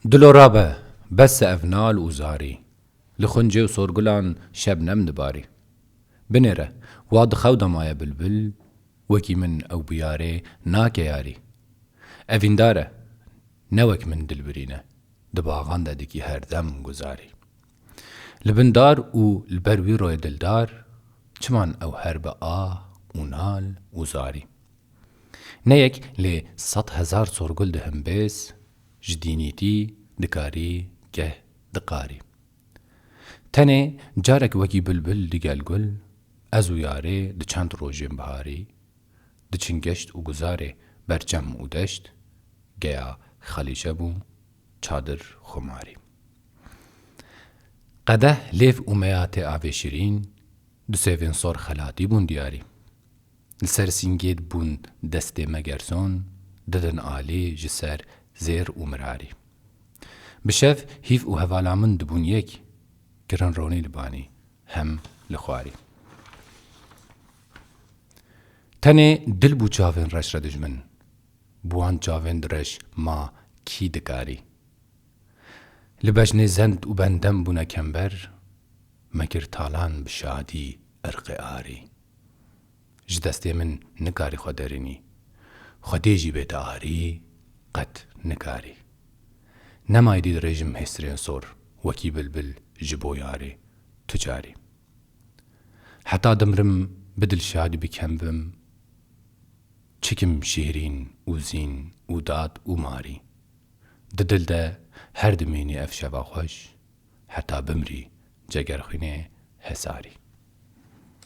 دلورابه بس افنال وزاري لخنجي وصورقلان شبنم دباري بنيره واد خودا مايا بلبل وكي من او بياري ناك ياري افنداره نوك من دلبرينه دباغان ددكي هردم گزاري لبندار و البروي روي دلدار چمان او هرب ونال وزاري نيك ل 100,000 صورقل دهم بس جدينيتي دكاري كه دقاري تنه جارك وكي بلبل دقالقل ازو ياري دچند روجين بهاري دچنگشت و گزاره برچم و دشت گیا خلیشه بو چادر خماري قده ليف اميات آوه شيرين دو سيفين صور خلاتي بون دياري لسر سنگيد بون دست مگرسون ددن آلي جسر زير ومراري بشف هيف و هوالا من دبون يك گرن روني لباني هم لخواري تنه دل بو چاوين رش ردجمن بوان چاوين درش ما كي دكاري لبجن زند و بندم بونا كمبر مگر تالان بشادي ارق آري جدستي من نكاري خودريني خوديجي بيت آري قد نكاري نما يديد ريجم هسترين صور وكي بلبل جبو ياري تجاري حتى دمرم بدل شادي بكمبم چكم شهرين وزين وداد وماري ددل ده هر دميني افشبا خوش حتى بمري جگر خينه هساري